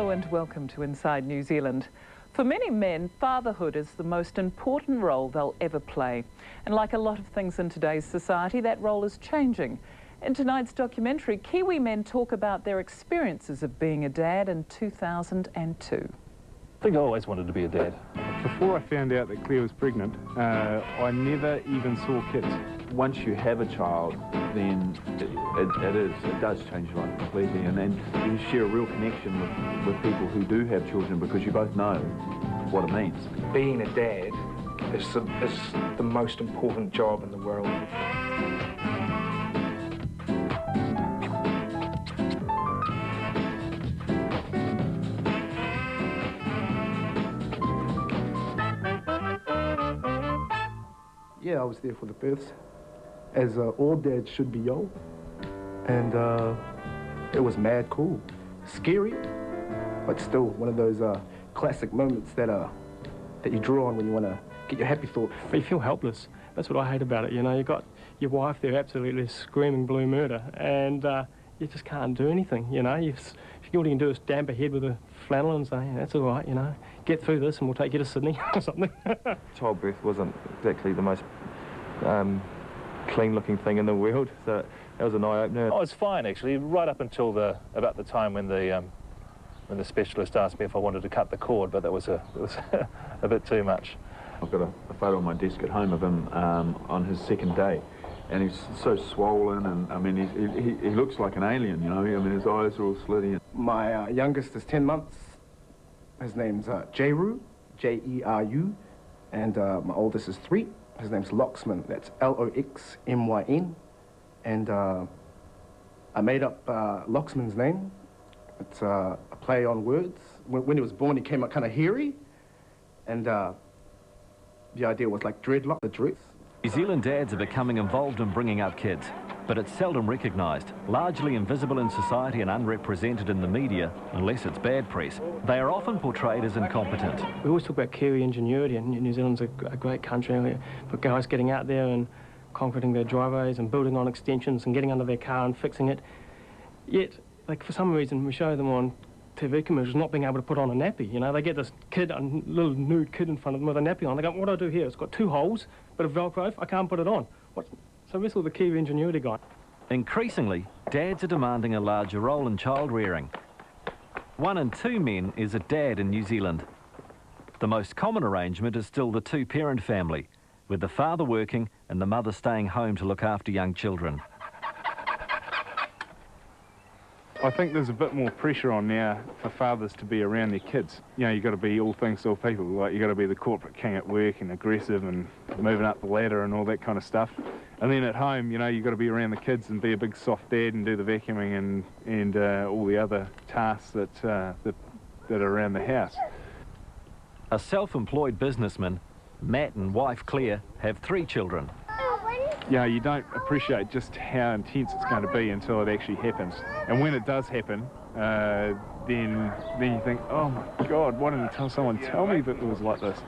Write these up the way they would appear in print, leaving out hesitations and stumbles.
Hello and welcome to Inside New Zealand. For many men, fatherhood is the most important role they'll ever play. And like a lot of things in today's society, that role is changing. In tonight's documentary, Kiwi men talk about their experiences of being a dad in 2002. I think I always wanted to be a dad. Before I found out that Claire was pregnant, I never even saw kids. Once you have a child, then it does change your life completely, and then you share a real connection with people who do have children because you both know what it means. Being a dad is the most important job in the world. Yeah, I was there for the births, as all dads should be, yo. And it was mad cool. Scary, but still one of those classic moments that you draw on when you want to get your happy thought. But you feel helpless. That's what I hate about it, you know. You've got your wife there absolutely screaming blue murder, and you just can't do anything, you know. All you can do is stamp her head with a flannel and say, that's all right, you know. Get through this and we'll take you to Sydney or something. Childbirth wasn't exactly the most clean-looking thing in the world, so that was an eye-opener. I was fine, actually, right up until about the time when the specialist asked me if I wanted to cut the cord, but it was a bit too much. I've got a photo on my desk at home of him on his second day, and he's so swollen, and I mean, he looks like an alien, you know. I mean, his eyes are all slitty. My youngest is 10 months. His name's Jeru, J-E-R-U, and my oldest is 3. His name's Loxman, that's L-O-X-M-Y-N, and I made up Loxman's name. It's a play on words. When he was born, he came out kind of hairy, and the idea was like dreadlock, the dress. New Zealand dads are becoming involved in bringing up kids, but it's seldom recognised, largely invisible in society and unrepresented in the media, unless it's bad press. They are often portrayed as incompetent. We always talk about Kiwi ingenuity, and New Zealand's a great country for guys getting out there and concreting their driveways and building on extensions and getting under their car and fixing it. Yet, like, for some reason, we show them on TV commercials not being able to put on a nappy. You know, they get this kid, a little nude kid in front of them with a nappy on. They go, what do I do here? It's got 2 holes, bit of Velcro, I can't put it on. So wrestle the Kiwi ingenuity guy. Increasingly, dads are demanding a larger role in child rearing. 1 in 2 men is a dad in New Zealand. The most common arrangement is still the 2-parent family, with the father working and the mother staying home to look after young children. I think there's a bit more pressure on now for fathers to be around their kids. You know, you've got to be all things to all people. Like, you've got to be the corporate king at work and aggressive and moving up the ladder and all that kind of stuff. And then at home, you know, you've got to be around the kids and be a big soft dad and do the vacuuming and all the other tasks that are around the house. A self-employed businessman, Matt and wife Claire have 3 children. You know, you don't appreciate just how intense it's going to be until it actually happens. And when it does happen, then you think, oh my God, why didn't someone tell me that it was like this?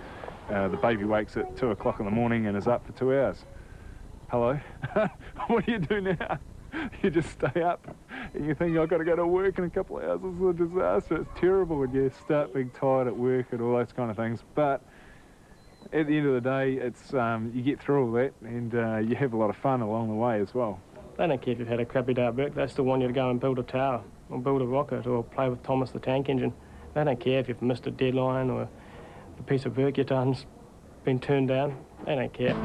The baby wakes at 2 o'clock in the morning and is up for 2 hours. Hello? What do you do now? You just stay up and you think, I've got to go to work in a couple of hours. This is a disaster. It's terrible when you start being tired at work and all those kind of things. But at the end of the day, it's you get through all that, and you have a lot of fun along the way as well. They don't care if you've had a crappy day at work. They still want you to go and build a tower or build a rocket or play with Thomas the Tank Engine. They don't care if you've missed a deadline or the piece of work you've done's been turned down. They don't care.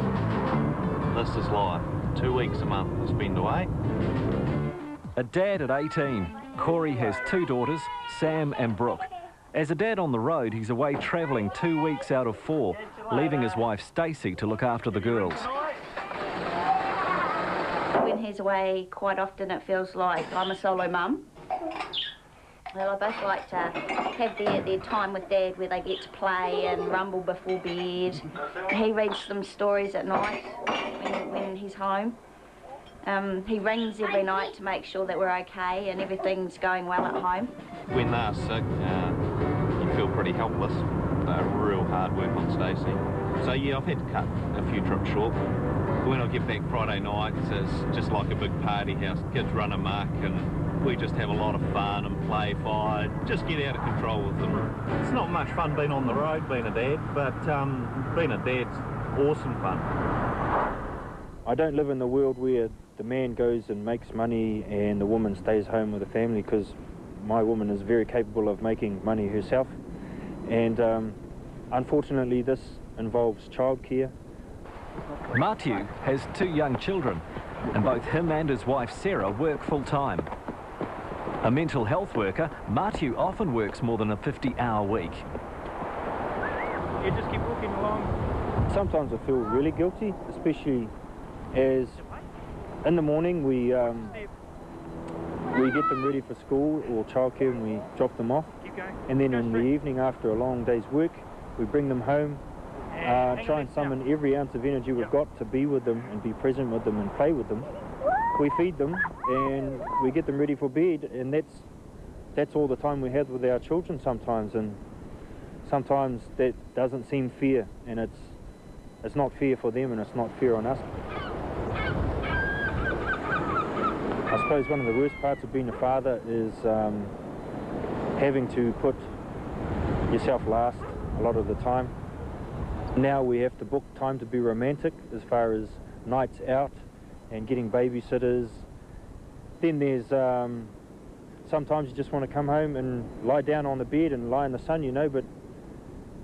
This is life. 2 weeks a month to spend away. A dad at 18, Corey has 2 daughters, Sam and Brooke. As a dad on the road, he's away travelling 2 weeks out of 4, leaving his wife Stacey to look after the girls. When he's away, quite often it feels like I'm a solo mum. Well, I both like to have their time with Dad where they get to play and rumble before bed. He reads them stories at night when he's home. He rings every night to make sure that we're okay and everything's going well at home. When they're sick, you feel pretty helpless. They're real hard work on Stacey. So yeah, I've had to cut a few trips short. When I get back Friday night, it's just like a big party house. Kids run amok and We just have a lot of fun and play fire, just get out of control with them. It's not much fun being on the road, being a dad, but being a dad's awesome fun. I don't live in the world where the man goes and makes money and the woman stays home with the family, because my woman is very capable of making money herself. And unfortunately, this involves childcare. Matthew has 2 young children, and both him and his wife Sarah work full-time. A mental health worker, Matthew often works more than a 50-hour week. Yeah, just keep walking along. Sometimes I feel really guilty, especially as in the morning we get them ready for school or childcare and we drop them off. And then in the evening, after a long day's work, we bring them home, try and summon every ounce of energy we've got to be with them and be present with them and play with them. We feed them and we get them ready for bed, and that's all the time we have with our children sometimes. And sometimes that doesn't seem fair, and it's not fair for them and it's not fair on us. I suppose one of the worst parts of being a father is having to put yourself last a lot of the time. Now we have to book time to be romantic as far as nights out and getting babysitters. Then there's sometimes you just want to come home and lie down on the bed and lie in the sun, you know, but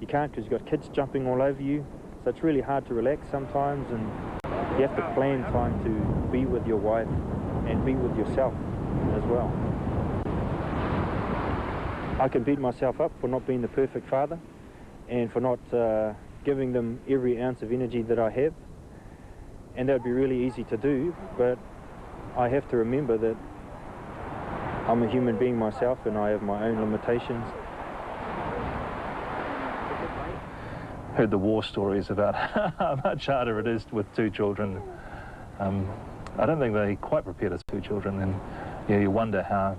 you can't because you've got kids jumping all over you. So it's really hard to relax sometimes, and you have to plan time to be with your wife and be with yourself as well. I can beat myself up for not being the perfect father and for not giving them every ounce of energy that I have. And that would be really easy to do, but I have to remember that I'm a human being myself and I have my own limitations. Heard the war stories about how much harder it is with 2 children. I don't think they quite prepare us 2 children, and you wonder how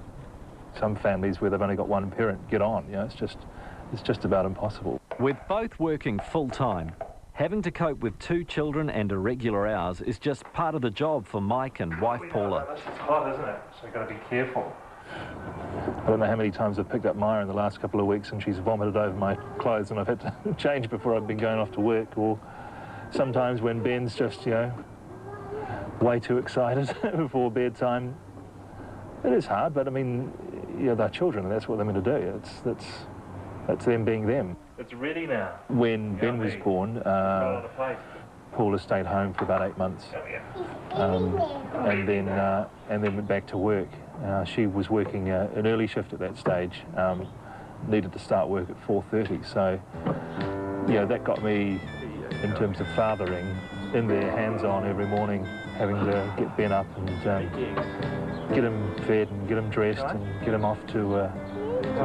some families where they've only got one parent get on. It's just about impossible. With both working full-time, having to cope with 2 children and irregular hours is just part of the job for Mike and wife Paula. It's hot, isn't it? So you've got to be careful. I don't know how many times I've picked up Maya in the last couple of weeks and she's vomited over my clothes and I've had to change before I've been going off to work, or sometimes when Ben's just, way too excited before bedtime. It is hard, but I mean, they're children and that's what they're meant to do. That's them being them. It's ready now. When Ben was born, Paula stayed home for about 8 months, and then went back to work. She was working an early shift at that stage, needed to start work at 4:30. So, that got me, in terms of fathering, in there, hands-on every morning, having to get Ben up and get him fed and get him dressed and get him off to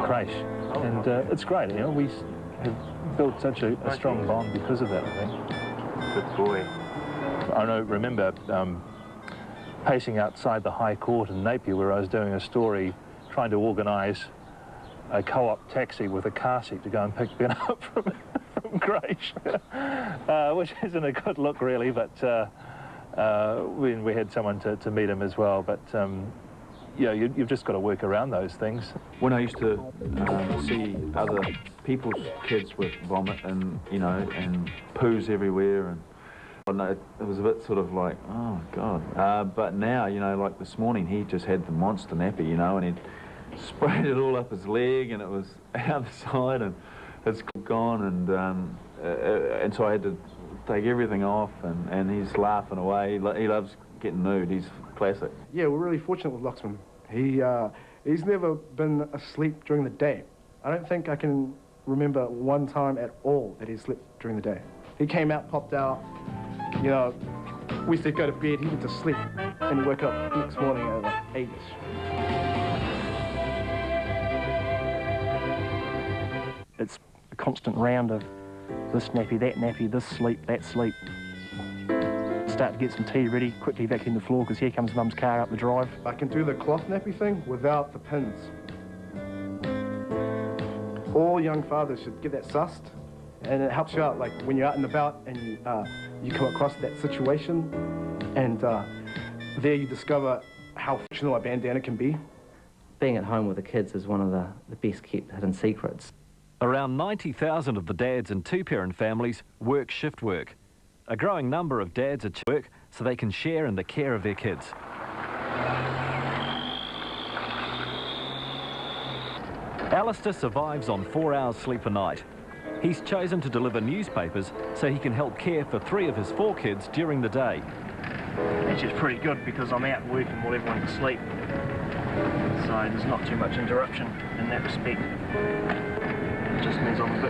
creche. And it's great, we have built such a strong bond because of that, I think. Good boy. I remember pacing outside the High Court in Napier where I was doing a story trying to organise a co-op taxi with a car seat to go and pick Ben up from creche, which isn't a good look really, but when we had someone to meet him as well. But you've just got to work around those things. When I used to see other people's kids with vomit and, and poos everywhere, and it was a bit sort of like, oh, God. But now, like this morning, he just had the monster nappy, and he'd sprayed it all up his leg, and it was out the side, and it's gone, and so I had to take everything off, and he's laughing away. He loves getting nude. He's classic. Yeah, we're really fortunate with Locksman. He's never been asleep during the day. I don't think I can remember one time at all that he slept during the day. He came out, popped out, we said go to bed, he went to sleep, and he woke up the next morning at like 8-ish. It's a constant round of this nappy, this sleep, that sleep. Start to get some tea ready, quickly vacuum the floor because here comes Mum's car up the drive. I can do the cloth nappy thing without the pins. All young fathers should get that sussed, and it helps you out, like when you're out and about and you come across that situation, and there you discover how functional a bandana can be. being at home with the kids is one of the best kept hidden secrets. Around 90,000 of the dads in two-parent families work shift work. A growing number of dads at work so they can share in the care of their kids. Alistair survives on 4 hours sleep a night. He's chosen to deliver newspapers so he can help care for 3 of his 4 kids during the day. Which is pretty good because I'm out working while everyone's asleep. So there's not too much interruption in that respect. It just means I'm a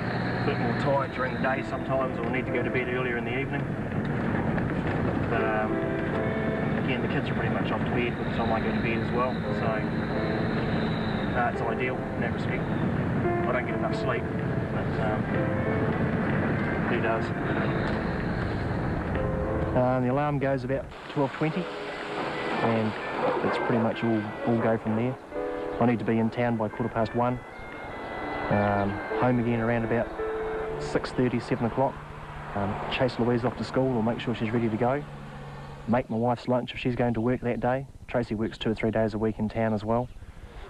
bit more tired during the day sometimes, or need to go to bed earlier in the evening. But again, the kids are pretty much off to bed by the time I go to bed as well, so it's ideal in that respect. I don't get enough sleep, but who does? The alarm goes about 12:20, and it's pretty much all go from there. I need to be in town by 1:15. Home again around about 6:30, 7 o'clock. Chase Louise off to school or make sure she's ready to go. Make my wife's lunch if she's going to work that day. Tracy works 2 or 3 days a week in town as well.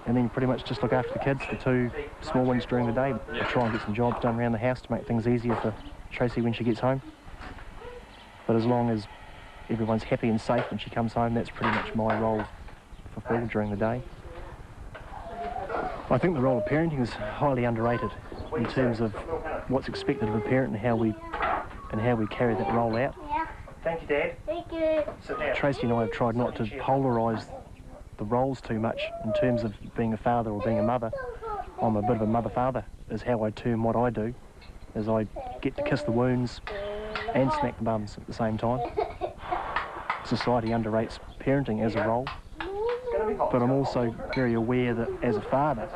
And then pretty much just look after the kids, the 2 small ones during the day. I try and get some jobs done around the house to make things easier for Tracy when she gets home. But as long as everyone's happy and safe when she comes home, that's pretty much my role fulfilled during the day. I think the role of parenting is highly underrated in terms of what's expected of a parent and how we carry that role out. Thank you, Dad. Thank you. Tracy and I have tried not to polarise the roles too much in terms of being a father or being a mother. I'm a bit of a mother-father, is how I term what I do, as I get to kiss the wounds and smack the bums at the same time. Society underrates parenting as a role, but I'm also very aware that as a father,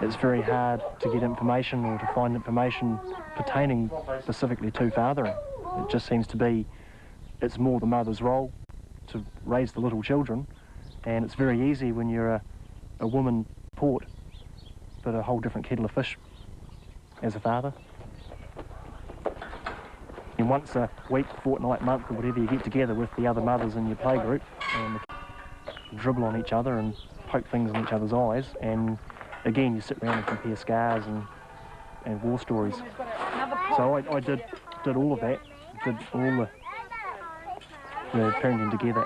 it's very hard to get information or to find information pertaining specifically to fathering. It just seems to be, it's more the mother's role to raise the little children, and it's very easy when you're a woman port, but a whole different kettle of fish as a father. And once a week, fortnight, month, or whatever, you get together with the other mothers in your playgroup and dribble on each other and poke things in each other's eyes, and again you sit around and compare scars and war stories. So I did all of that, did all the parenting together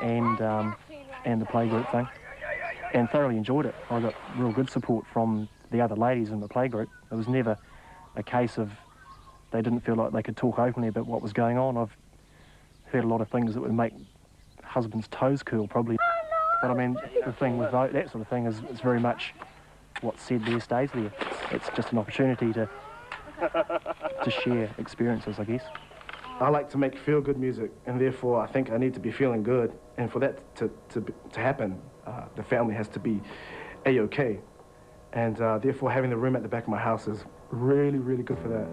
and the playgroup thing, and thoroughly enjoyed it. I got real good support from the other ladies in the playgroup. It was never a case of they didn't feel like they could talk openly about what was going on. I've heard a lot of things that would make husbands' toes curl, probably. But I mean, the thing with that sort of thing is it's very much what's said there stays there. It's just an opportunity to share experiences, I guess. I like to make feel-good music, and therefore I think I need to be feeling good. And for that to happen, the family has to be A-OK. And therefore having the room at the back of my house is really, really good for that.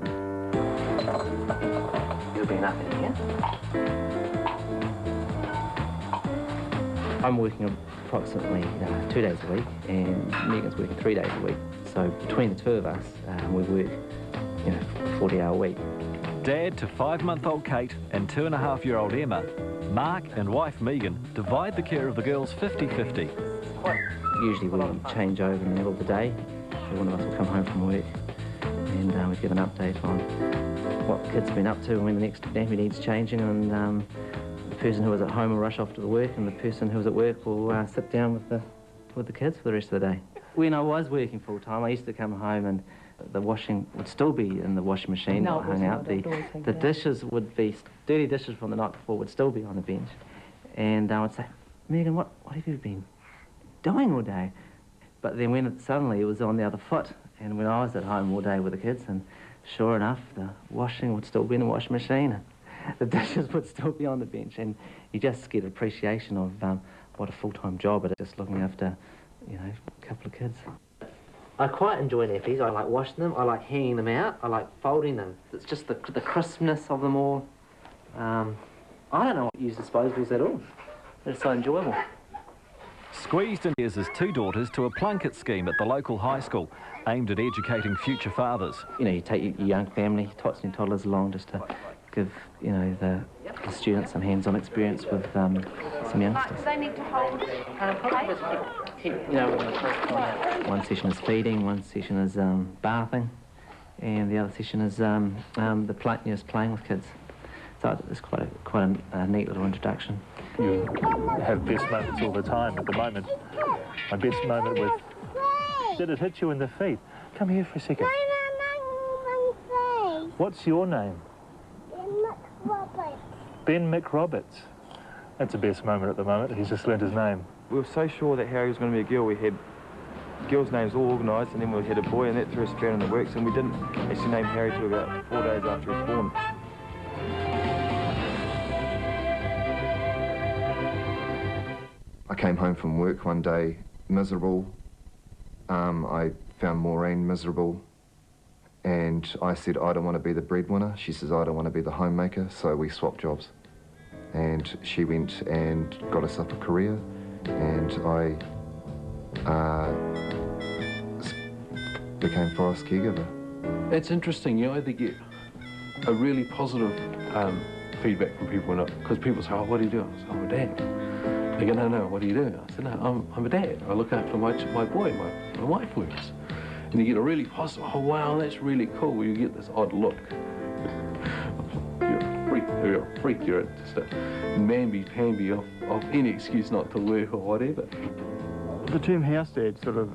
There'll be nothing here. I'm working approximately 2 days a week, and Megan's working 3 days a week. So between the 2 of us, we work, a 40-hour week. Dad to 5-month-old Kate and 2.5-year-old Emma, Mark and wife Megan divide the care of the girls 50-50. Usually we change over in the middle of the day. So one of us will come home from work and we give an update on what the kids have been up to and when the next nappy needs changing, and the person who was at home will rush off to the work, and the person who was at work will sit down with the kids for the rest of the day. When I was working full-time, I used to come home and the washing would still be in the washing machine, not hung out. The dishes would be, dirty dishes from the night before would still be on the bench. And I would say, Megan, what have you been doing all day? But then suddenly it was on the other foot, and when I was at home all day with the kids, and sure enough, the washing would still be in the washing machine, and the dishes would still be on the bench, and you just get appreciation of what a full-time job it is, just looking after, a couple of kids. I quite enjoy nappies. I like washing them, I like hanging them out, I like folding them. It's just the crispness of them all. I don't know what to use disposables at all. It's so enjoyable. Squeezed in his 2 daughters to a Plunkett scheme at the local high school, aimed at educating future fathers. You take your young family, tots and toddlers along just to give you know the students some hands-on experience with some youngsters. They need to hold One session is feeding, one session is bathing, and the other session is playing with kids. So it's quite a neat little introduction. You have best moments all the time. At the moment, my best moment with... Did it hit you in the feet? Come here for a second. What's your name? Ben McRoberts. That's the best moment at the moment. He's just learned his name. We were so sure that Harry was going to be a girl. We had girls' names all organised, and then we had a boy, and that threw us around in the works, and we didn't actually name Harry till about 4 days after he was born. I came home from work one day miserable. I found Maureen miserable, and I said, I don't want to be the breadwinner. She says, I don't want to be the homemaker, so we swapped jobs. And she went and got herself a career, and I became Forrest caregiver. It's interesting, you either get a really positive feedback from people, because people say, oh, what do you do? I say, I'm a dad. They go, no, what do you do? I said, no, I'm a dad. I look after my boy, my wife works. And you get a really positive, oh, wow, that's really cool. You get this odd look. You're a freak, you're just a mamby-pamby of any excuse not to work or whatever. The term house dad sort of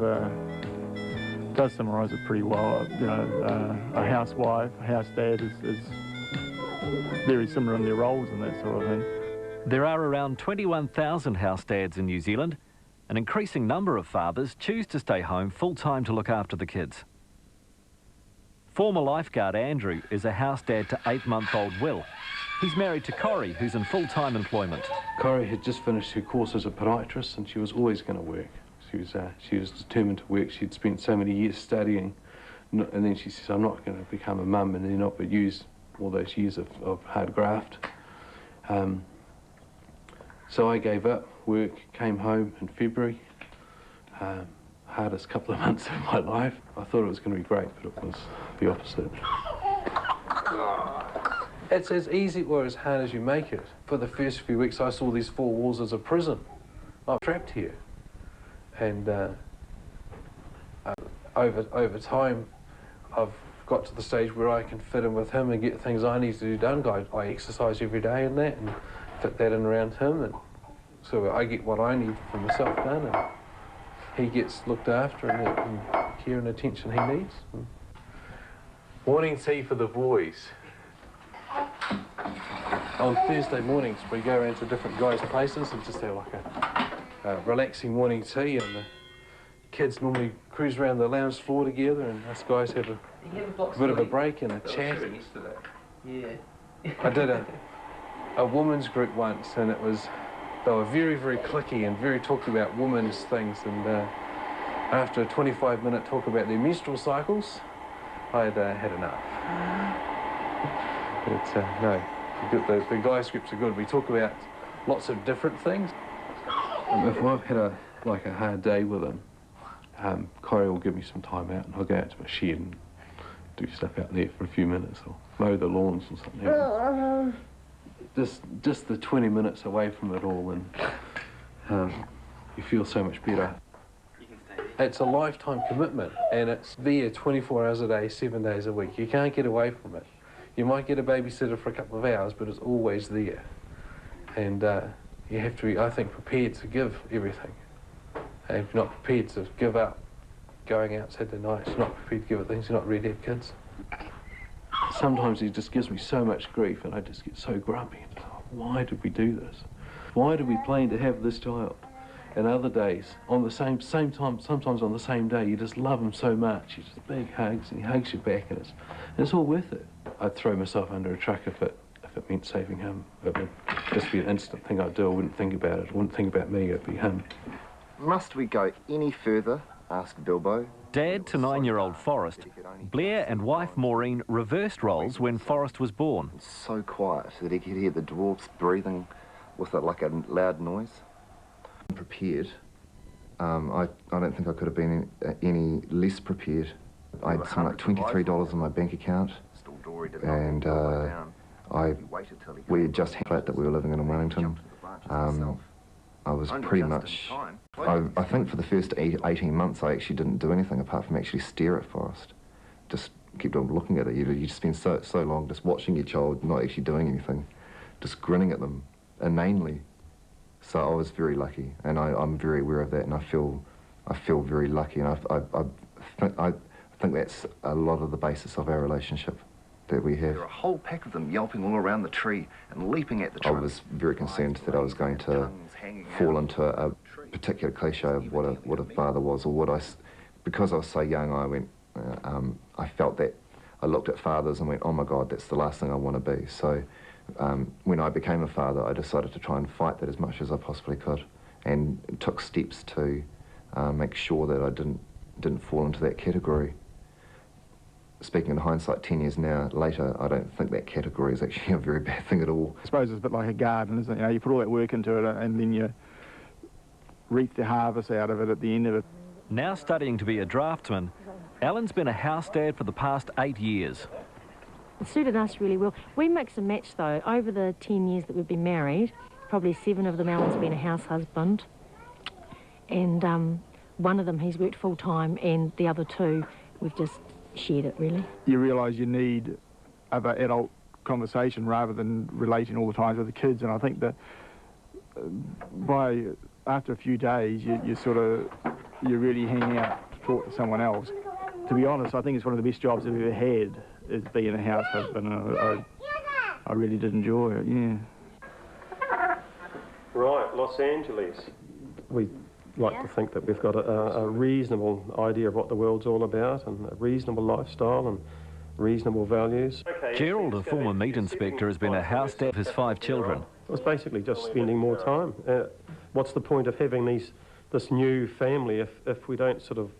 does summarise it pretty well. You know, a housewife, a house dad is very similar in their roles and that sort of thing. There are around 21,000 house dads in New Zealand. An increasing number of fathers choose to stay home full-time to look after the kids. Former lifeguard Andrew is a house dad to 8-month-old Will. He's married to Corrie, who's in full-time employment. Corrie had just finished her course as a podiatrist, and she was always going to work. She was determined to work. She'd spent so many years studying, and then she says, I'm not going to become a mum and then not but use all those years of hard graft. So I gave up work, came home in February. Hardest couple of months of my life. I thought it was going to be great, but it was the opposite. It's as easy or as hard as you make it. For the first few weeks, I saw these 4 walls as a prison. I'm trapped here. And over time, I've got to the stage where I can fit in with him and get things I need to do done. I exercise every day and that, and fit that in around him, and so I get what I need for myself done, and he gets looked after and care and attention he needs. Morning tea for the boys. On Thursday mornings, we go around to different guys' places and just have like a relaxing morning tea, and the kids normally cruise around the lounge floor together, and us guys have a bit of a break and a chat. Yeah. I did a women's group once, and they were very, very cliquey and very talking about women's things, and after a 25-minute talk about their menstrual cycles, I'd had enough. But no, the guy scripts are good. We talk about lots of different things. If I've had a hard day with him, Corrie will give me some time out, and I'll go out to my shed and do stuff out there for a few minutes, or mow the lawns or something. Just the 20 minutes away from it all, and you feel so much better. It's a lifetime commitment, and it's there 24 hours a day, 7 days a week. You can't get away from it. You might get a babysitter for a couple of hours, but it's always there. And you have to be, I think, prepared to give everything. And if you're not prepared to give up going out Saturday nights, you're not prepared to give up things, you're not ready to have kids. Sometimes he just gives me so much grief, and I just get so grumpy. And oh, why did we do this? Why did we plan to have this child? And other days, on the same time, sometimes on the same day, you just love him so much. You just big hugs, and he hugs you back, and it's all worth it. I'd throw myself under a truck if it meant saving him. It would just be an instant thing I'd do. I wouldn't think about it. I wouldn't think about me. It'd be him. Must we go any further? Asked Bilbo. Dad to 9-year-old Forrest, Blair and wife Maureen reversed roles when Forrest was born. So quiet that he could hear the dwarfs breathing with like a loud noise. Prepared. I don't think I could have been any less prepared. I had something like $23 in my bank account, and We had just had a flat that we were living in Wellington. I was pretty much, I think for the first 18 months I actually didn't do anything apart from actually stare at Forrest. Just kept on looking at it. You just spend so long just watching your child, not actually doing anything, just grinning at them inanely. So I was very lucky, and I'm very aware of that, and I feel very lucky, and I think that's a lot of the basis of our relationship that we have. There were a whole pack of them yelping all around the tree and leaping at the trunk. I was very concerned that I was going to fall into a particular cliche of what a father was, or because I was so young, I went, I felt that, I looked at fathers and went, oh my God, that's the last thing I want to be. So when I became a father, I decided to try and fight that as much as I possibly could, and took steps to make sure that I didn't fall into that category. Speaking in hindsight, 10 years later, I don't think that category is actually a very bad thing at all. I suppose it's a bit like a garden, isn't it? You know, you put all that work into it and then you reap the harvest out of it at the end of it. Now studying to be a draftsman, Alan's been a house dad for the past 8 years. It suited us really well. We mix and match though. Over the 10 years that we've been married, probably 7 of them Alan's been a house husband. And one of them he's worked full time, and the other 2 we've just shared it really. You realise you need other adult conversation rather than relating all the time with the kids, and I think that after a few days you really hang out to talk to someone else. To be honest, I think it's one of the best jobs I've ever had, is being a house husband. I really did enjoy it, yeah. Right, Los Angeles. We like to think that we've got a reasonable idea of what the world's all about, and a reasonable lifestyle and reasonable values. Gerald, a former meat inspector, has been a house dad of his 5 children. It was basically just spending more time. What's the point of having this new family if we don't sort of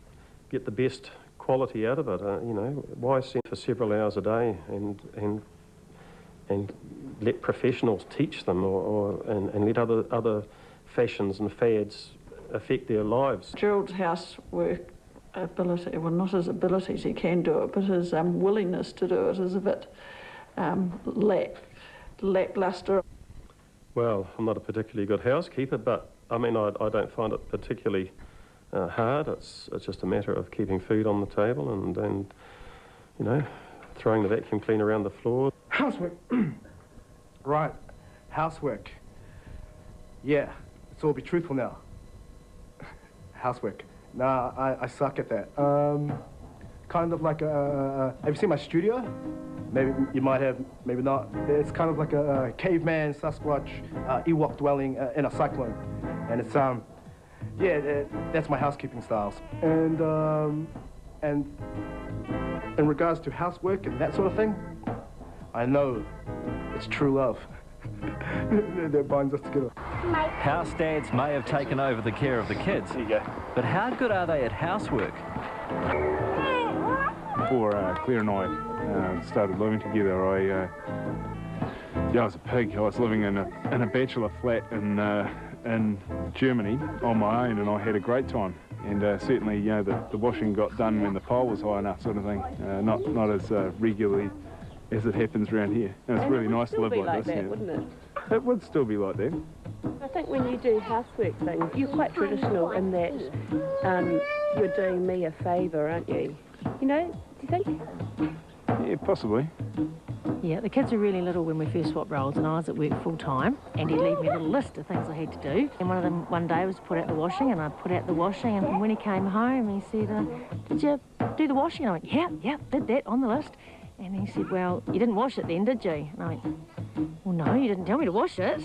get the best quality out of it? You know, why sit for several hours a day and let professionals teach them, and let other fashions and fads affect their lives? Gerald's housework ability, well, not his abilities, he can do it, but his willingness to do it is a bit lacklustre. Well, I'm not a particularly good housekeeper, but I mean, I don't find it particularly hard. It's just a matter of keeping food on the table and you know, throwing the vacuum cleaner around the floor. Housework. Right, housework. Yeah, let's all be truthful now. Housework. Nah, I suck at that. Kind of like have you seen my studio? Maybe you might have, maybe not. It's kind of like a caveman, Sasquatch, Ewok dwelling in a cyclone. And it's, yeah, that's my housekeeping styles. And in regards to housework and that sort of thing, I know it's true love. That binds us together. House dads may have taken over the care of the kids, but how good are they at housework? Before Claire and I started living together, I was a pig. I was living in a bachelor flat in Germany on my own, and I had a great time. And certainly, you know, the washing got done when the pole was high enough, sort of thing. Not as regularly as it happens around here. And it's really nice to live like this. That, wouldn't it? It would still be like that. I think when you do housework things, you're quite traditional in that you're doing me a favour, aren't you? You know, do you think? Yeah, possibly. Yeah, the kids were really little when we first swapped roles, and I was at work full time, and he'd leave me a little list of things I had to do. And one of them one day was put out the washing, and I put out the washing, and when he came home, he said, did you do the washing? And I went, yeah, did that, on the list. And he said, well, you didn't wash it then, did you? And I went, well, no, you didn't tell me to wash it.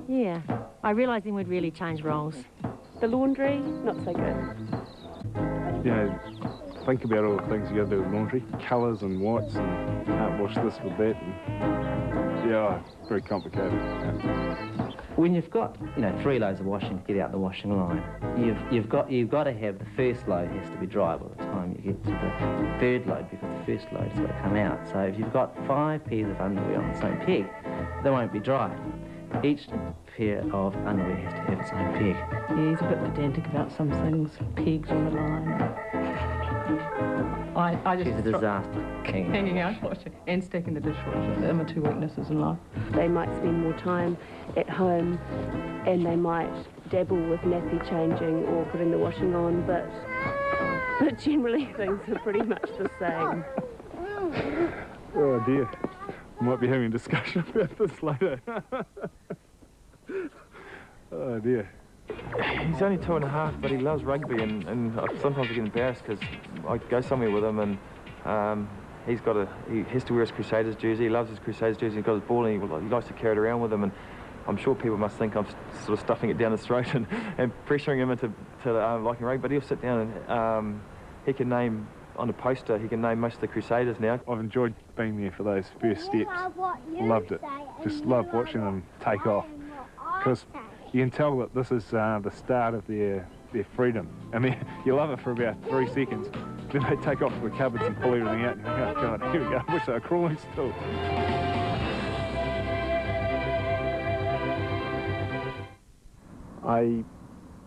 Yeah, I realised then we'd really changed roles. The laundry, not so good. Yeah, think about all the things you got to do with laundry. Colours and whites, and you can't wash this with that. And, yeah, very complicated. Yeah. When you've got, you know, 3 loads of washing to get out the washing line, you've got to have the first load has to be dry by the time you get to the 3rd load, because the first load has got to come out. So if you've got 5 pairs of underwear on the same peg, they won't be dry. Each pair of underwear has to have its own peg. Yeah, he's a bit pedantic about some things, pegs on the line. I just She's a disaster king. hanging out washing and stacking the dishwasher. They're my two weaknesses in life. They might spend more time at home and they might dabble with nappy changing or putting the washing on, but generally things are pretty much the same. Oh dear. We might be having a discussion about this later. Oh dear. He's only 2.5, but he loves rugby, and sometimes I get embarrassed because I go somewhere with him and he has to wear his Crusaders jersey. He loves his Crusaders jersey. He's got his ball and he likes to carry it around with him, and I'm sure people must think I'm sort of stuffing it down his throat and pressuring him into liking rugby, but he'll sit down and he can name, on the poster, he can name most of the Crusaders now. I've enjoyed being there for those first steps. Loved it. Just loved watching them take off. Because you can tell that this is the start of their freedom. I mean, you love it for about 3 seconds. Then they take off to the cupboards and pull everything out and you think, oh God, here we go, I wish they were crawling still. I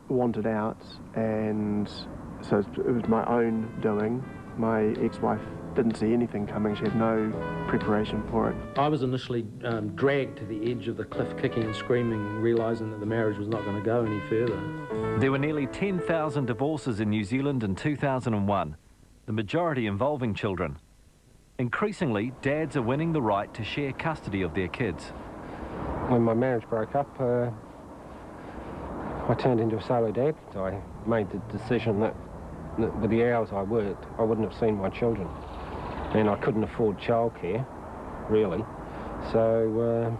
wanted out, and so it was my own doing. My ex-wife didn't see anything coming. She had no preparation for it. I was initially dragged to the edge of the cliff, kicking and screaming, realising that the marriage was not going to go any further. There were nearly 10,000 divorces in New Zealand in 2001, the majority involving children. Increasingly, dads are winning the right to share custody of their kids. When my marriage broke up, I turned into a solo dad. I made the decision that with the hours I worked, I wouldn't have seen my children. And I couldn't afford childcare, really. So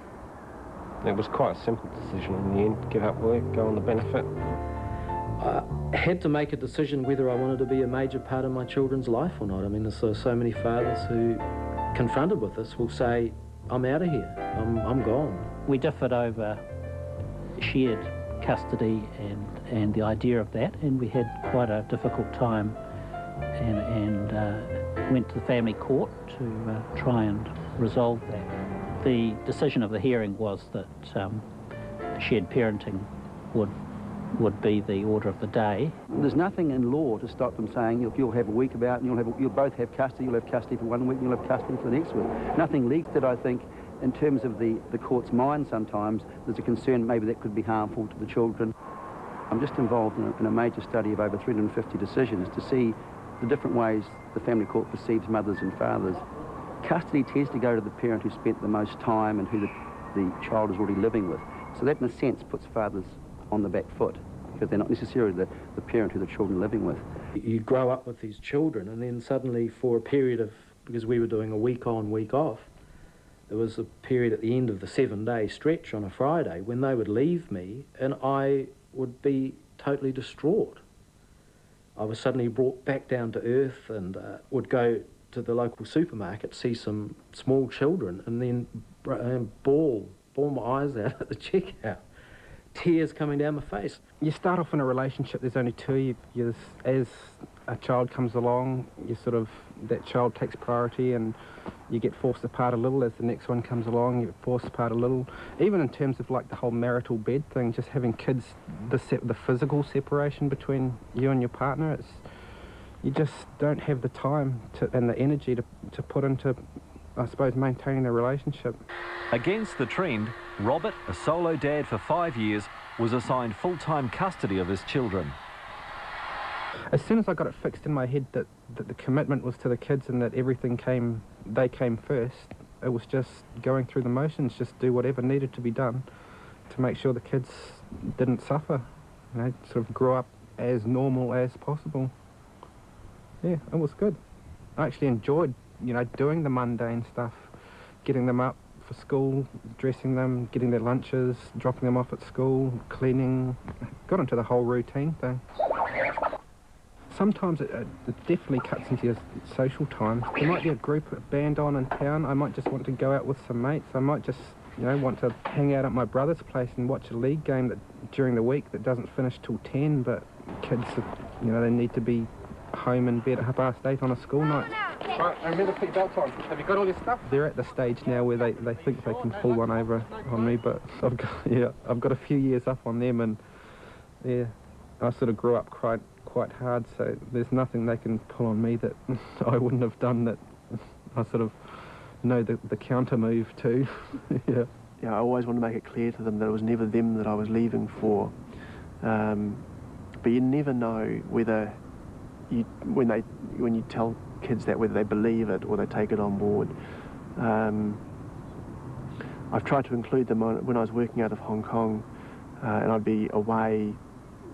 it was quite a simple decision in the end. Give up work, go on the benefit. I had to make a decision whether I wanted to be a major part of my children's life or not. I mean, there's so many fathers who, confronted with this, will say, I'm out of here, I'm gone. We differed over shared custody and the idea of that, and we had quite a difficult time and went to the family court to try and resolve that. The decision of the hearing was that shared parenting would be the order of the day. There's nothing in law to stop them saying you'll have a week about and you'll both have custody. You'll have custody for 1 week and you'll have custody for the next week. Nothing leaks that I think, in terms of the court's mind sometimes, there's a concern maybe that could be harmful to the children. I'm just involved in a major study of over 350 decisions to see the different ways the family court perceives mothers and fathers. Custody tends to go to the parent who spent the most time and who the child is already living with. So that, in a sense, puts fathers on the back foot, because they're not necessarily the parent who the children are living with. You grow up with these children, and then suddenly for a period of, because we were doing a week on, week off, there was a period at the end of the 7-day stretch on a Friday when they would leave me and I would be totally distraught. I was suddenly brought back down to earth and would go to the local supermarket, see some small children, and then bawl my eyes out at the checkout. Tears coming down my face. You start off in a relationship, there's only two. As a child comes along, that child takes priority and you get forced apart a little. As the next one comes along, you get forced apart a little. Even in terms of like the whole marital bed thing, just having kids, the physical separation between you and your partner, you just don't have the time and the energy to put into, I suppose, maintaining the relationship. Against the trend, Robert, a solo dad for 5 years, was assigned full-time custody of his children. As soon as I got it fixed in my head that the commitment was to the kids and that they came first, it was just going through the motions, just do whatever needed to be done to make sure the kids didn't suffer, sort of grow up as normal as possible. Yeah, it was good. I actually enjoyed, doing the mundane stuff, getting them up for school, dressing them, getting their lunches, dropping them off at school, cleaning. Got into the whole routine thing. Sometimes it definitely cuts into your social time. There might be a group band on in town. I might just want to go out with some mates. I might just, want to hang out at my brother's place and watch a league game during the week that doesn't finish till 10, but kids, they need to be home in bed at 8:30 on a school night. Right, I remember to put your belt on. Have you got all your stuff? They're at the stage now where they think they can pull one over on me, but I've got a few years up on them, and yeah, I sort of grew up quite quite hard, so there's nothing they can pull on me that I wouldn't have done, that I sort of know the counter move too. Yeah. Yeah, I always want to make it clear to them that it was never them that I was leaving for. But you never know whether when you tell kids that, whether they believe it or they take it on board. I've tried to include them when I was working out of Hong Kong, and I'd be away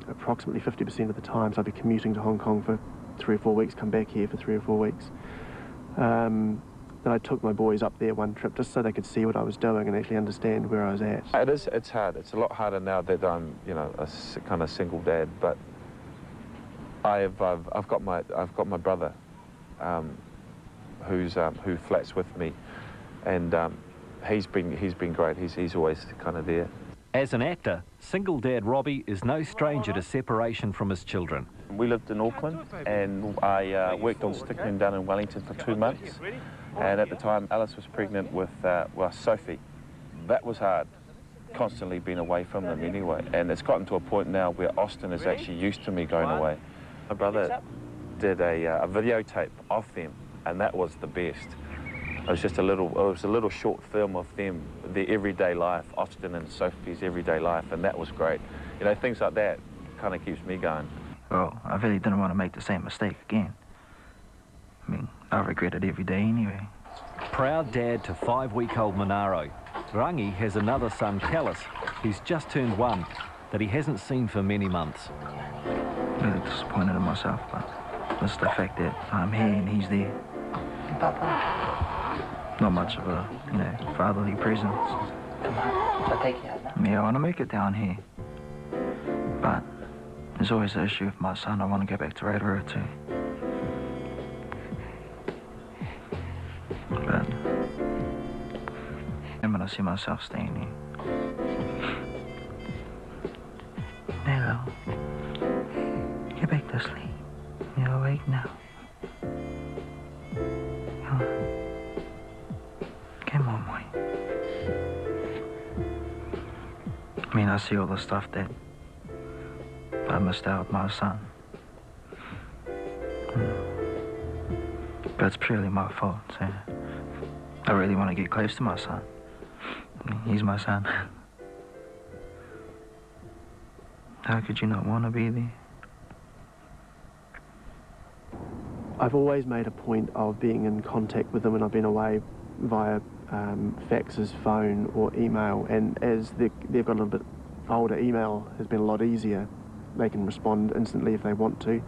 approximately 50% of the time, so I'd be commuting to Hong Kong for 3 or 4 weeks, come back here for 3 or 4 weeks. Then I took my boys up there one trip just so they could see what I was doing and actually understand where I was at. It's hard. It's a lot harder now that I'm, you know, a kind of single dad. But I've got my brother, who flats with me, and he's been great. He's always kind of there. As an actor, single dad Robbie is no stranger to separation from his children. We lived in Auckland, and I worked on Stickman down in Wellington for 2 months. And at the time, Alice was pregnant with Sophie. That was hard, constantly being away from them anyway. And it's gotten to a point now where Austin is actually used to me going away. My brother did a videotape of them, and that was the best. It was just a little short film of them, their everyday life, Austin and Sophie's everyday life, and that was great. You know, things like that kind of keeps me going. Well, I really didn't want to make the same mistake again. I mean, I regret it every day anyway. Proud dad to 5-week-old Monaro, Rangi has another son, Callus, who's just turned 1, that he hasn't seen for many months. I'm really disappointed in myself, but it's the fact that I'm here and he's there. Not much of a, you know, fatherly presence. Yeah, I want to make it down here. But there's always the issue with my son. I want to go back to Rotorua too. But I'm going to see myself staying here. Hello. Get back to sleep. You're awake now. Come on. Come on, boy. I mean, I see all the stuff that I missed out with my son. But it's purely my fault, so I really want to get close to my son. He's my son. How could you not want to be there? I've always made a point of being in contact with them when I've been away via faxes, phone or email, and as they've got a little bit older, email has been a lot easier. They can respond instantly if they want to.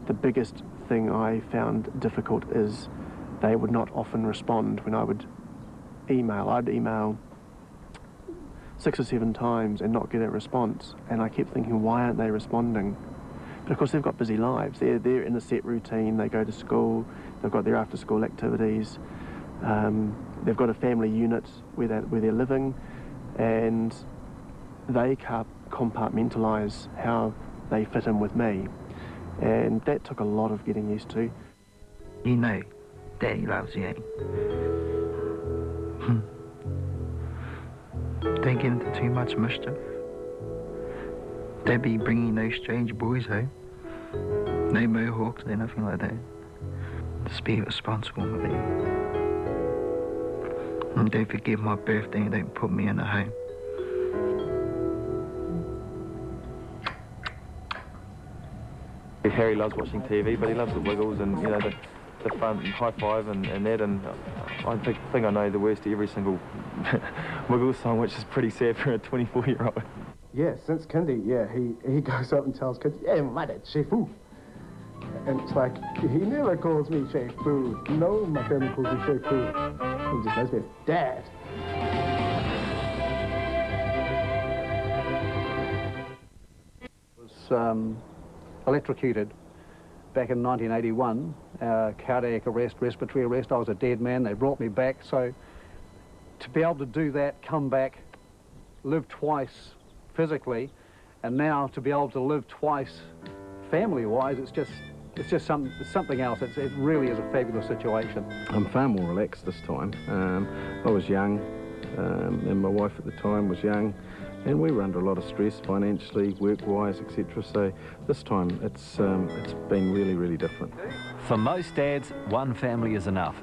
The biggest thing I found difficult is they would not often respond when I would email. I'd email 6 or 7 times and not get a response, and I kept thinking, why aren't they responding? But of course they've got busy lives. They're in a set routine. They go to school, they've got their after school activities, they've got a family unit where they're living, and they can't compartmentalise how they fit in with me. And that took a lot of getting used to. You know, Daddy loves you, eh? Don't get into too much mischief. Don't be bringing no strange boys home. No mohawks or nothing like that. Just be responsible with it. And don't forget my birthday and don't put me in a home. Harry loves watching TV, but he loves the Wiggles and, you know, the fun, high five and that, and I think I know the words to every single Wiggles song, which is pretty sad for a 24-year-old. Yeah, since kindy, yeah, he goes up and tells kids, yeah, my dad's Chef Fu. And it's like, he never calls me Chef Fu. No, my family calls me Chef Fu. He just knows me as Dad. Was electrocuted back in 1981, cardiac arrest, respiratory arrest. I was a dead man. They brought me back. So to be able to do that, come back, live twice physically, and now to be able to live twice family-wise, it's just something else. It really is a fabulous situation. I'm far more relaxed this time. I was young, and my wife at the time was young, and we were under a lot of stress financially, work-wise, etc. So this time it's been really, really different. For most dads, one family is enough.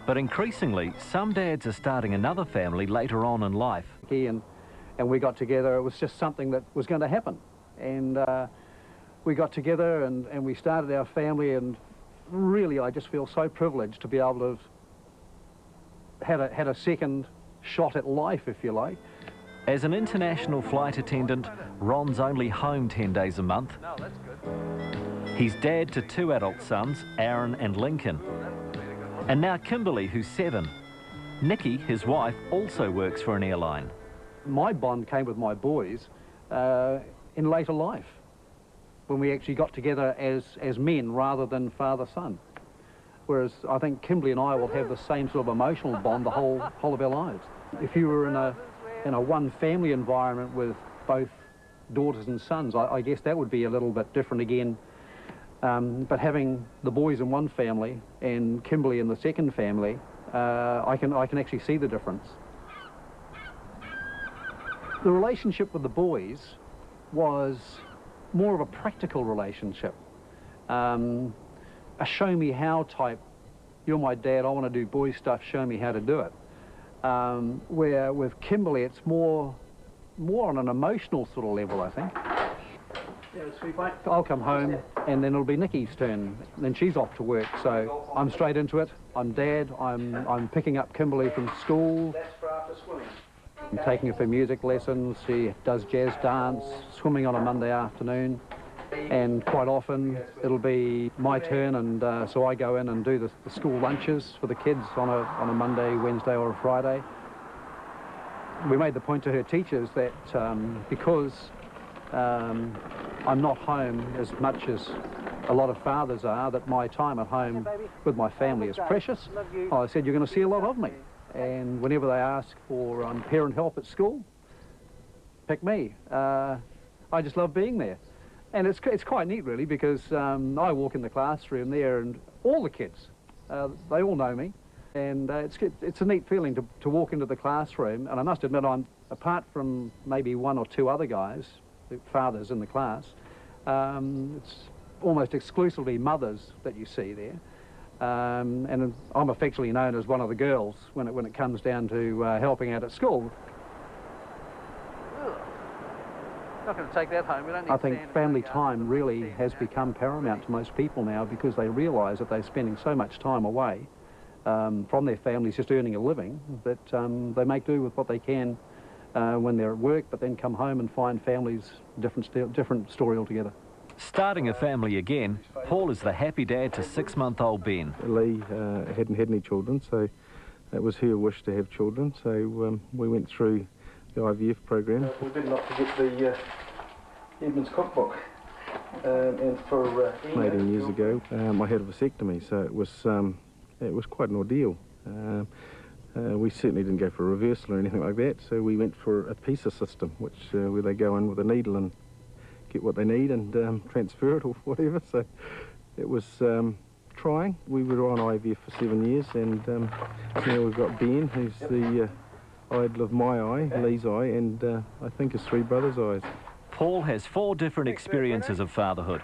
But increasingly, some dads are starting another family later on in life. And we got together. It was just something that was going to happen. And we got together and we started our family, and really I just feel so privileged to be able to have had a second shot at life, if you like. As an international flight attendant, Ron's only home 10 days a month. He's dad to 2 adult sons, Aaron and Lincoln. And now Kimberly, who's 7. Nikki, his wife, also works for an airline. My bond came with my boys in later life, when we actually got together as men rather than father-son. Whereas I think Kimberly and I will have the same sort of emotional bond the whole of our lives. If you were in a one-family environment with both daughters and sons, I guess that would be a little bit different again. But having the boys in one family and Kimberly in the second family, I can actually see the difference. The relationship with the boys was more of a practical relationship. A show me how type, you're my dad, I want to do boy stuff, show me how to do it. Where with Kimberly it's more on an emotional sort of level, I think. I'll come home and then it'll be Nikki's turn. Then she's off to work, so I'm straight into it. I'm dad, I'm picking up Kimberly from school. I'm taking her for music lessons. She does jazz dance, swimming on a Monday afternoon. And quite often it'll be my turn, and so I go in and do the school lunches for the kids on a Monday, Wednesday or a Friday. We made the point to her teachers that because I'm not home as much as a lot of fathers are, that my time at home with my family is precious. I said, you're going to see a lot of me. And whenever they ask for parent help at school, pick me. I just love being there. And it's quite neat, really, because I walk in the classroom there and all the kids, they all know me. And it's a neat feeling to walk into the classroom. And I must admit, apart from maybe 1 or 2 other guys, fathers in the class, it's almost exclusively mothers that you see there. And I'm affectionately known as one of the girls when it comes down to helping out at school. Not going to take that home. I think family time really has become paramount to most people now, because they realise that they're spending so much time away from their families just earning a living, that they make do with what they can when they're at work, but then come home and find families different story altogether. Starting a family again, Paul is the happy dad to 6-month-old Ben. Lee hadn't had any children, so it was her wish to have children, so we went through the IVF program. We did not forget the Edmonds cookbook. And for 18 years ago, I had a vasectomy, so it was quite an ordeal. We certainly didn't go for a reversal or anything like that, so we went for a PISA system, where they go in with a needle and get what they need and transfer it or whatever. So it was trying. We were on IVF for 7 years, and now we've got Ben, who's the idol of my eye, Lee's eye, and I think his 3 brothers' eyes. Paul has 4 different experiences of fatherhood.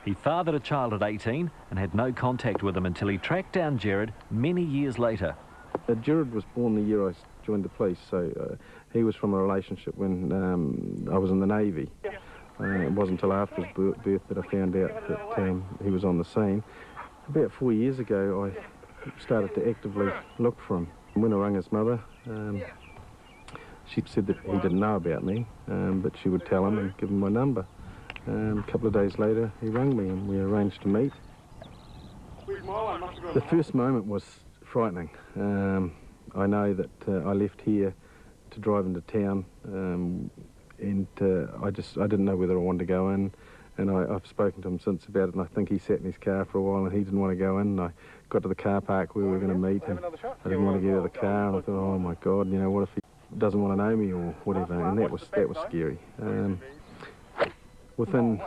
He fathered a child at 18 and had no contact with him until he tracked down Jared many years later. Jared was born the year I joined the police, so he was from a relationship when I was in the Navy. It wasn't until after his birth that I found out that he was on the scene. About 4 years ago, I started to actively look for him. When I rang his mother, she said that he didn't know about me, but she would tell him and give him my number. A couple of days later, he rang me and we arranged to meet. The first moment was frightening. I know that I left here to drive into town, and I didn't know whether I wanted to go in, and I've spoken to him since about it, and I think he sat in his car for a while and he didn't want to go in, and I got to the car park where we were going to meet, and I didn't want to get out of the car, and I thought, oh my God, you know, what if he doesn't want to know me or whatever, and that was scary. Within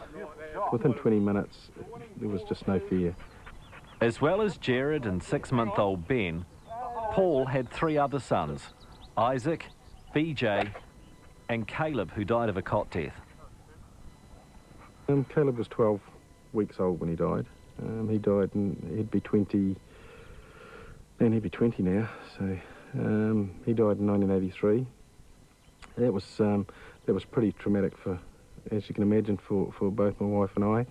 20 minutes, there was just no fear. As well as Jared and 6-month-old Ben, Paul had 3 other sons, Isaac, BJ and Caleb, who died of a cot death. Caleb was 12 weeks old when he died. He died and he'd be 20, and he'd be 20 now, so he died in 1983. That was pretty traumatic for, as you can imagine, for both my wife and I.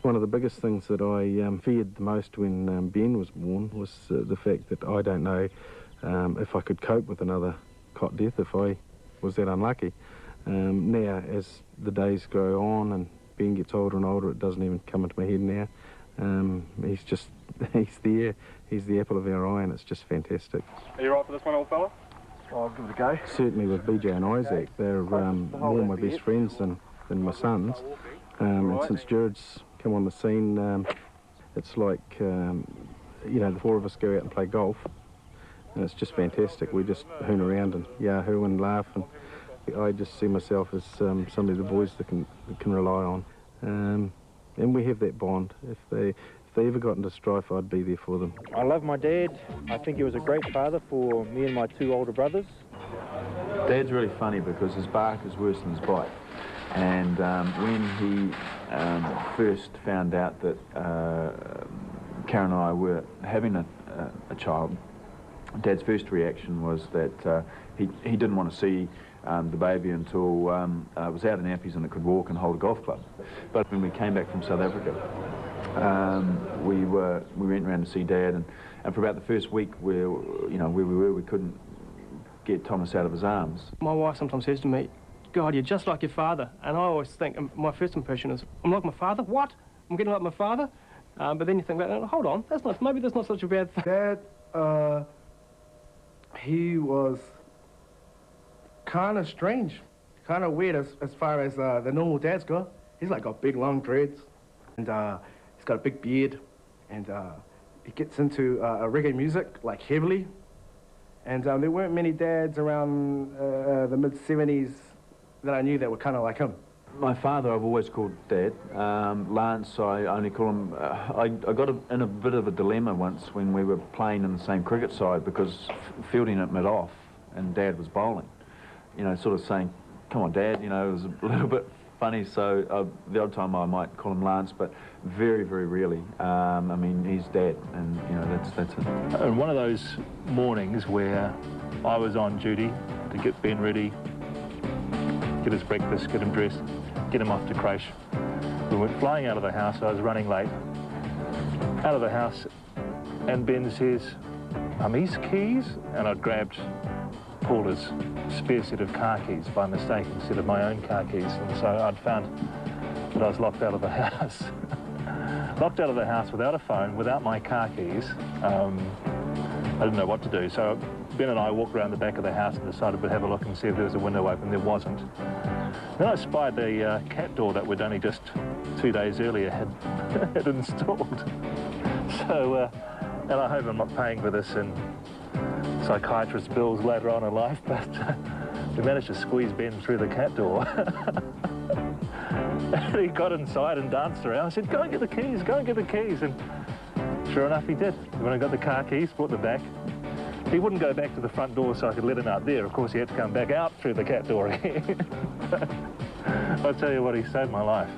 One of the biggest things that I feared the most when Ben was born was the fact that I don't know if I could cope with another cot death if I was that unlucky. Now, as the days go on and Ben gets older and older, it doesn't even come into my head now. He's there, he's the apple of our eye, and it's just fantastic. Are you right for this one, old fella? I'll give it a go. Certainly with BJ and Isaac, they're more my best friends than my sons. And since Jared's come on the scene, it's like, you know, the four of us go out and play golf, and it's just fantastic. We just hoon around and yahoo and laugh, and I just see myself as somebody the boys that can rely on. And we have that bond. If they ever got into strife, I'd be there for them. I love my dad. I think he was a great father for me and my two older brothers. Dad's really funny because his bark is worse than his bite. And when he first found out that Karen and I were having a child, Dad's first reaction was that he didn't want to see the baby until it was out in nappies and it could walk and hold a golf club. But when we came back from South Africa, we went around to see Dad, and for about the first week where we were, we couldn't get Thomas out of his arms. My wife sometimes says to me, "God, you're just like your father," and I always think, my first impression is, I'm like my father? What? I'm getting like my father? But then you think about it, hold on, maybe that's not such a bad thing. Dad, he was kind of strange, kind of weird as far as the normal dads go. He's like got big long dreads, and he's got a big beard, and he gets into reggae music like heavily. And there weren't many dads around the mid-70s that I knew that were kind of like him. My father I've always called Dad. Lance, I only call him... I got in a bit of a dilemma once when we were playing in the same cricket side because fielding at mid-off and Dad was bowling. You know, sort of saying, "Come on, Dad," you know, it was a little bit funny, so the odd time I might call him Lance, but very, very rarely. I mean, he's Dad, and, you know, that's it. And one of those mornings where I was on duty to get Ben ready, get his breakfast, get him dressed, get him off to creche. We went flying out of the house, I was running late, out of the house, and Ben says, "Mummy's keys?" And I'd grabbed Paula's spare set of car keys by mistake instead of my own car keys, and so I'd found that I was locked out of the house. Locked out of the house without a phone, without my car keys. I didn't know what to do, so Ben and I walked around the back of the house and decided we'd have a look and see if there was a window open. There wasn't. Then I spied the cat door that we'd only just 2 days earlier had installed. So, and I hope I'm not paying for this in psychiatrist bills later on in life, but we managed to squeeze Ben through the cat door. And he got inside and danced around. I said, "Go and get the keys, go and get the keys." And sure enough, he did. When I got the car keys, brought them back. He wouldn't go back to the front door so I could let him out there. Of course, he had to come back out through the cat door again. I'll tell you what, he saved my life.